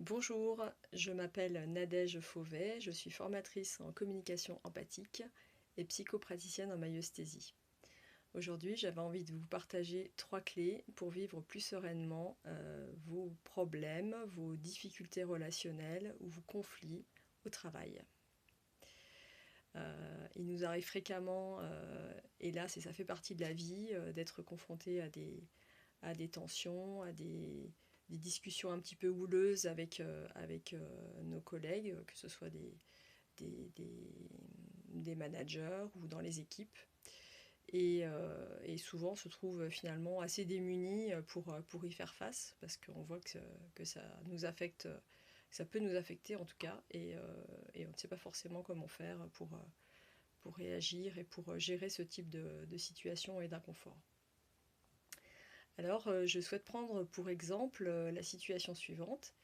Bonjour, je m'appelle Nadège Fauvet, je suis formatrice en communication empathique et psychopraticienne en maïeusthésie. Aujourd'hui, j'avais envie de vous partager 3 clés pour vivre plus sereinement vos problèmes, vos difficultés relationnelles ou vos conflits au travail. Il nous arrive fréquemment, hélas, et ça fait partie de la vie, d'être confronté à des tensions, à des discussions un petit peu houleuses avec nos collègues, que ce soit des, des managers ou dans les équipes. Et souvent on se trouve finalement assez démunis pour y faire face, parce qu'on voit que ça nous affecte, ça peut nous affecter en tout cas, et on ne sait pas forcément comment faire pour réagir et pour gérer ce type de situation et d'inconfort. Alors, je souhaite prendre pour exemple la situation suivante.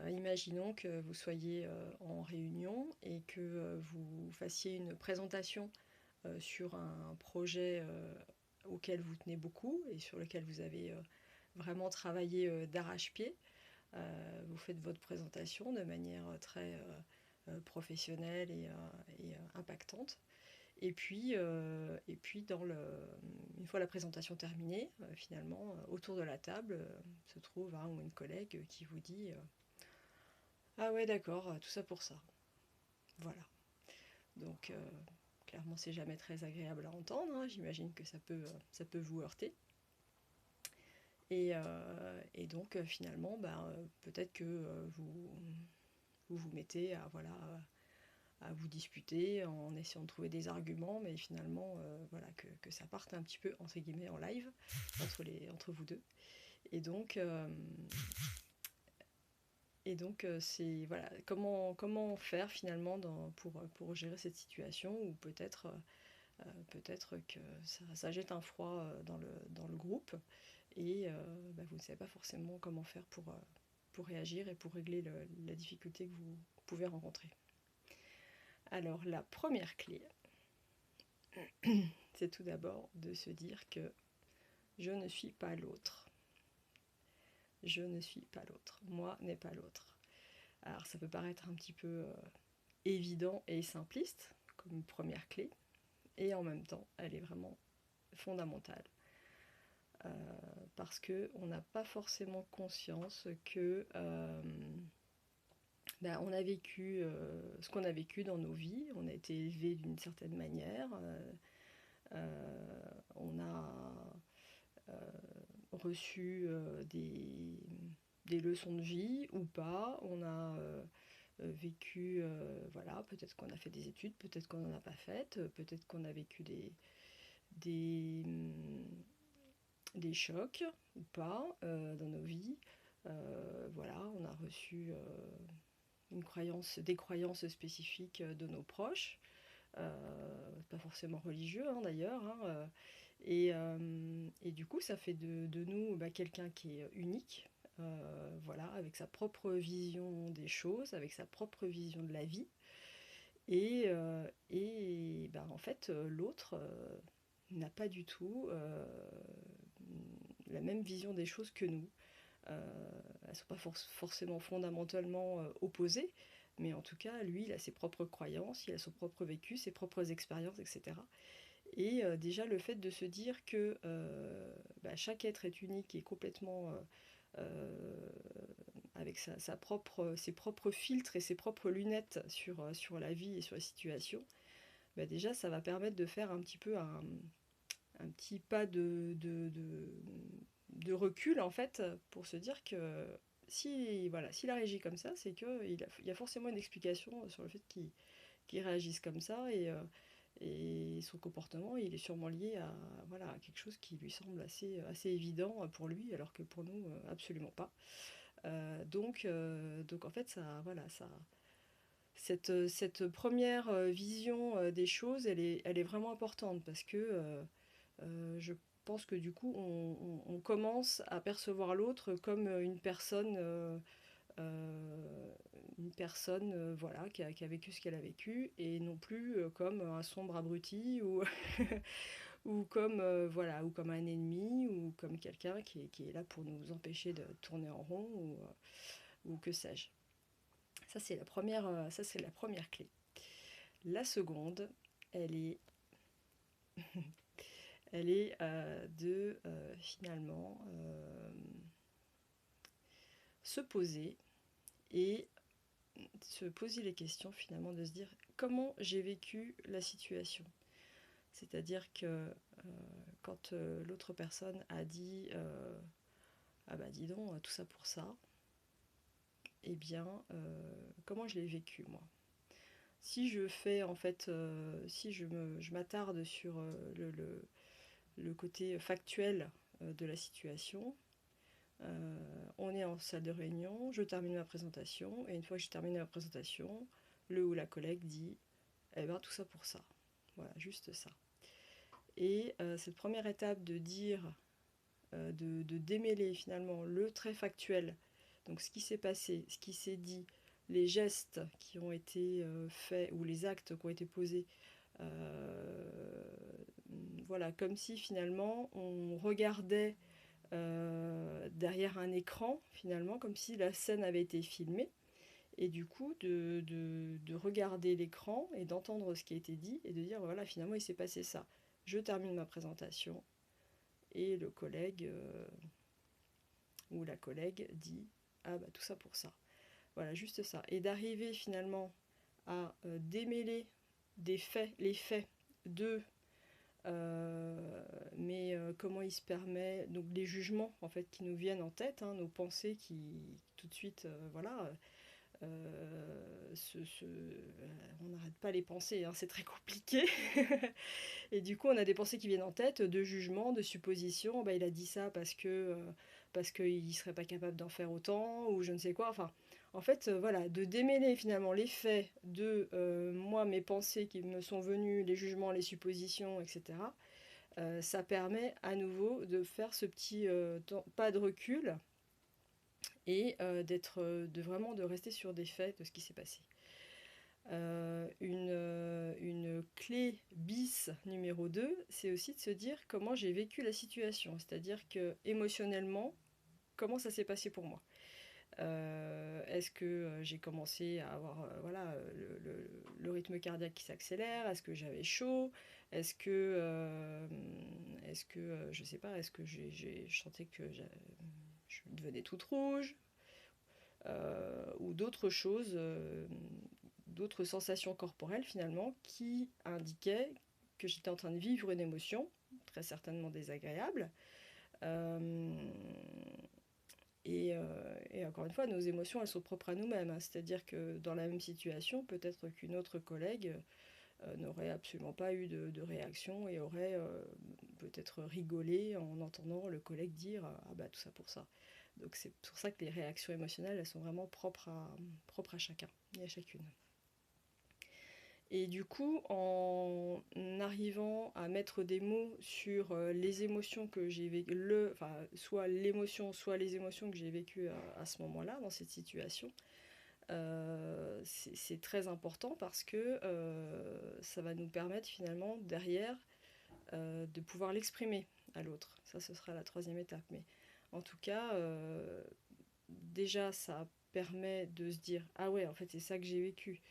Imaginons que vous soyez en réunion et que vous fassiez une présentation sur un projet auquel vous tenez beaucoup et sur lequel vous avez vraiment travaillé d'arrache-pied. Vous faites votre présentation de manière très professionnelle et impactante. Et puis une fois la présentation terminée, finalement, autour de la table, se trouve un ou une collègue qui vous dit ah ouais, d'accord, tout ça pour ça. Voilà. Donc, clairement, c'est jamais très agréable à entendre, hein. J'imagine que ça peut vous heurter. Et donc, finalement, peut-être que vous mettez à, voilà, à vous disputer en essayant de trouver des arguments, mais finalement, voilà, que ça parte un petit peu, entre guillemets, en live, entre vous deux. Et donc, c'est voilà, comment faire finalement pour gérer cette situation, ou peut-être que ça jette un froid dans le groupe, et vous ne savez pas forcément comment faire pour réagir et pour régler la difficulté que vous pouvez rencontrer. Alors la première clé, c'est tout d'abord de se dire que je ne suis pas l'autre. Je ne suis pas l'autre. Moi n'est pas l'autre. Alors ça peut paraître un petit peu évident et simpliste comme première clé, et en même temps elle est vraiment fondamentale, parce qu'on n'a pas forcément conscience que on a vécu ce qu'on a vécu dans nos vies, on a été élevé d'une certaine manière, on a reçu des leçons de vie ou pas, on a vécu, voilà, peut-être qu'on a fait des études, peut-être qu'on n'en a pas faites, peut-être qu'on a vécu des, des chocs ou pas dans nos vies. Voilà, on a reçu des croyances spécifiques de nos proches, pas forcément religieux hein, d'ailleurs, hein, et du coup ça fait de nous quelqu'un qui est unique, voilà, avec sa propre vision des choses, avec sa propre vision de la vie, et en fait l'autre n'a pas du tout la même vision des choses que nous. Elles ne sont pas forcément fondamentalement opposées, mais en tout cas, lui, il a ses propres croyances, il a son propre vécu, ses propres expériences, etc. Et déjà, le fait de se dire que chaque être est unique et complètement avec ses propres filtres et ses propres lunettes sur la vie et sur la situation, déjà, ça va permettre de faire un petit peu un petit pas de recul en fait, pour se dire que si voilà, s'il a réagi comme ça, c'est qu'il y a forcément une explication sur le fait qu'il réagisse comme ça, et son comportement il est sûrement lié à, voilà, à quelque chose qui lui semble assez évident pour lui, alors que pour nous absolument pas. Donc en fait ça, voilà, ça, cette première vision des choses, elle est vraiment importante, parce que je pense que du coup, on commence à percevoir l'autre comme une personne voilà, qui a vécu ce qu'elle a vécu, et non plus comme un sombre abruti, ou comme, voilà, ou comme un ennemi, ou comme quelqu'un qui est là pour nous empêcher de tourner en rond, ou que sais-je. Ça, c'est la première clé. La seconde, elle est, de finalement se poser et se poser les questions, finalement, de se dire comment j'ai vécu la situation. C'est-à-dire que quand l'autre personne a dit ah bah dis donc, tout ça pour ça, eh bien, comment je l'ai vécu, moi. Si je fais, en fait, si je m'attarde sur le côté factuel de la situation, on est en salle de réunion, je termine ma présentation, et une fois que j'ai terminé ma présentation, le ou la collègue dit eh ben tout ça pour ça. Voilà, juste ça. Et cette première étape de dire, de démêler finalement le trait factuel, donc ce qui s'est passé, ce qui s'est dit, les gestes qui ont été faits ou les actes qui ont été posés, voilà, comme si finalement on regardait derrière un écran, finalement, comme si la scène avait été filmée. Et du coup, de regarder l'écran et d'entendre ce qui a été dit et de dire, voilà, finalement, il s'est passé ça. Je termine ma présentation et le collègue ou la collègue dit, ah bah tout ça pour ça. Voilà, juste ça. Et d'arriver finalement à démêler les faits de mais comment il se permet, donc les jugements en fait qui nous viennent en tête, hein, nos pensées qui tout de suite, voilà, on n'arrête pas les pensées, hein, c'est très compliqué. Et du coup on a des pensées qui viennent en tête, de jugements, de suppositions, bah, il a dit ça parce qu'il serait pas capable d'en faire autant, ou je ne sais quoi, enfin en fait, voilà, de démêler finalement les faits de moi, mes pensées qui me sont venues, les jugements, les suppositions, etc. Ça permet à nouveau de faire ce petit pas de recul et de vraiment de rester sur des faits de ce qui s'est passé. Une clé bis numéro 2, c'est aussi de se dire comment j'ai vécu la situation, c'est-à-dire que émotionnellement, comment ça s'est passé pour moi. Est-ce que j'ai commencé à avoir voilà, le rythme cardiaque qui s'accélère? Est-ce que j'avais chaud? Est-ce que je sais pas, est-ce que je sentais que je devenais toute rouge? Ou d'autres choses, d'autres sensations corporelles finalement qui indiquaient que j'étais en train de vivre une émotion, très certainement désagréable. Euh, et encore une fois, nos émotions, elles sont propres à nous-mêmes, hein. C'est-à-dire que dans la même situation, peut-être qu'une autre collègue n'aurait absolument pas eu de réaction et aurait peut-être rigolé en entendant le collègue dire ah bah tout ça pour ça. Donc c'est pour ça que les réactions émotionnelles, elles sont vraiment propres à chacun et à chacune. Et du coup, en arrivant à mettre des mots sur les émotions que j'ai vécues, soit l'émotion, soit les émotions que j'ai vécues à ce moment-là, dans cette situation, c'est très important parce que ça va nous permettre finalement derrière de pouvoir l'exprimer à l'autre. Ça, ce sera la troisième étape. Mais en tout cas, déjà, ça permet de se dire ah ouais, en fait, c'est ça que j'ai vécu.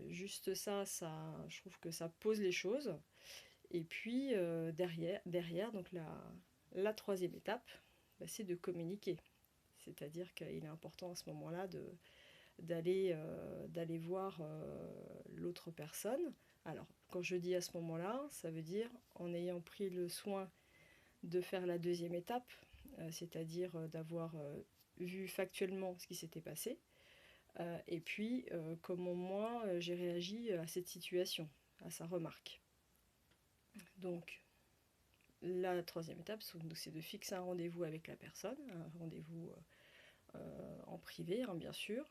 Juste ça, je trouve que ça pose les choses. Et puis derrière donc la troisième étape, bah, c'est de communiquer. C'est-à-dire qu'il est important à ce moment-là d'aller voir l'autre personne. Alors, quand je dis à ce moment-là, ça veut dire en ayant pris le soin de faire la deuxième étape, c'est-à-dire d'avoir vu factuellement ce qui s'était passé, et puis comment moi j'ai réagi à cette situation, à sa remarque. Donc, la troisième étape, c'est de fixer un rendez-vous avec la personne, un rendez-vous en privé, hein, bien sûr,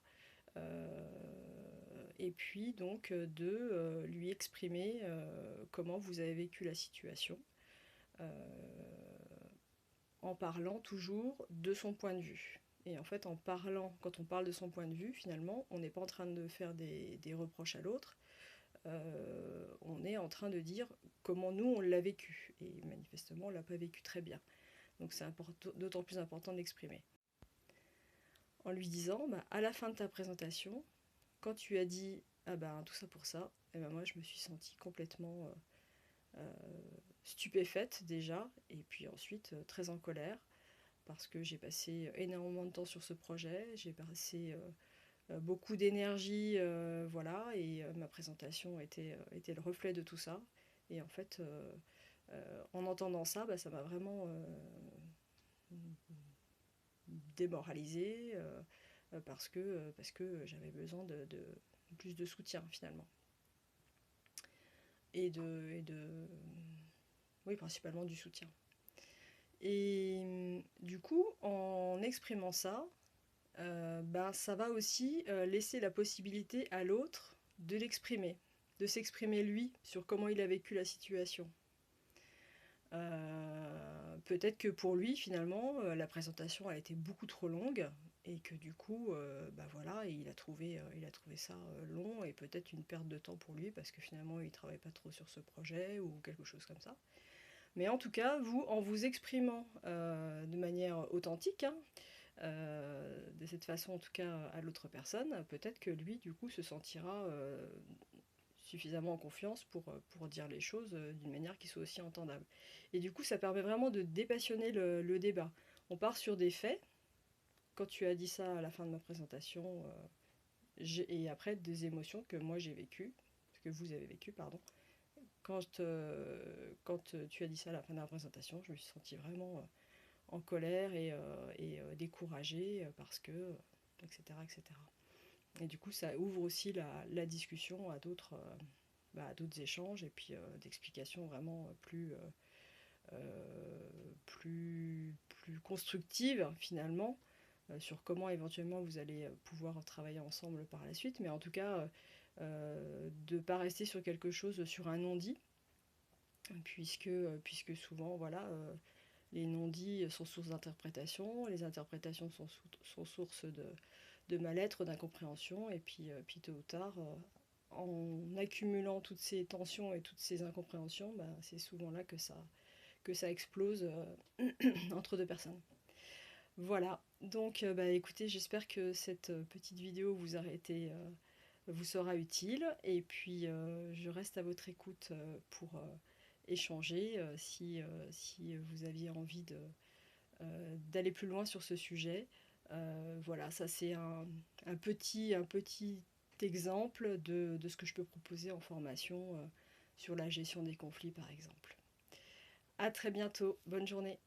et puis donc de lui exprimer comment vous avez vécu la situation, en parlant toujours de son point de vue. Et en fait, quand on parle de son point de vue, finalement, on n'est pas en train de faire des reproches à l'autre, on est en train de dire comment nous on l'a vécu. Et manifestement, on ne l'a pas vécu très bien. Donc c'est d'autant plus important de l'exprimer. en lui disant, bah, à la fin de ta présentation, quand tu as dit ah ben tout ça pour ça, et ben moi je me suis sentie complètement stupéfaite déjà, et puis ensuite très en colère, parce que j'ai passé énormément de temps sur ce projet, j'ai passé beaucoup d'énergie, voilà, et ma présentation était le reflet de tout ça. Et en fait, en entendant ça, bah, ça m'a vraiment démoralisée, parce que j'avais besoin de plus de soutien finalement. Et oui, principalement du soutien. Et du coup, en exprimant ça, ben, ça va aussi laisser la possibilité à l'autre de l'exprimer, de s'exprimer lui sur comment il a vécu la situation. Peut-être que pour lui, finalement, la présentation a été beaucoup trop longue et que du coup, bah voilà, il a trouvé ça long et peut-être une perte de temps pour lui parce que finalement, il ne travaille pas trop sur ce projet ou quelque chose comme ça. Mais en tout cas, vous, en vous exprimant de manière authentique, hein, de cette façon en tout cas à l'autre personne, peut-être que lui, du coup, se sentira suffisamment en confiance pour dire les choses d'une manière qui soit aussi entendable. Et du coup, ça permet vraiment de dépassionner le débat. On part sur des faits. Quand tu as dit ça à la fin de ma présentation, et après des émotions que moi j'ai vécues, que vous avez vécues, pardon. Quand tu as dit ça à la fin de la présentation, je me suis sentie vraiment en colère et découragée parce que, etc., etc. Et du coup, ça ouvre aussi la discussion à d'autres échanges et puis d'explications vraiment plus constructives finalement sur comment éventuellement vous allez pouvoir travailler ensemble par la suite. Mais en tout cas, de ne pas rester sur quelque chose, sur un non-dit, puisque souvent, voilà, les non-dits sont source d'interprétation, les interprétations sont source de mal-être, d'incompréhension, et puis tôt ou tard, en accumulant toutes ces tensions et toutes ces incompréhensions, bah, c'est souvent là que ça explose entre deux personnes. Voilà, donc bah, écoutez, j'espère que cette petite vidéo vous sera utile, et puis je reste à votre écoute pour échanger si vous aviez envie d'aller plus loin sur ce sujet. Voilà, ça c'est un petit exemple de ce que je peux proposer en formation sur la gestion des conflits par exemple. À très bientôt, bonne journée.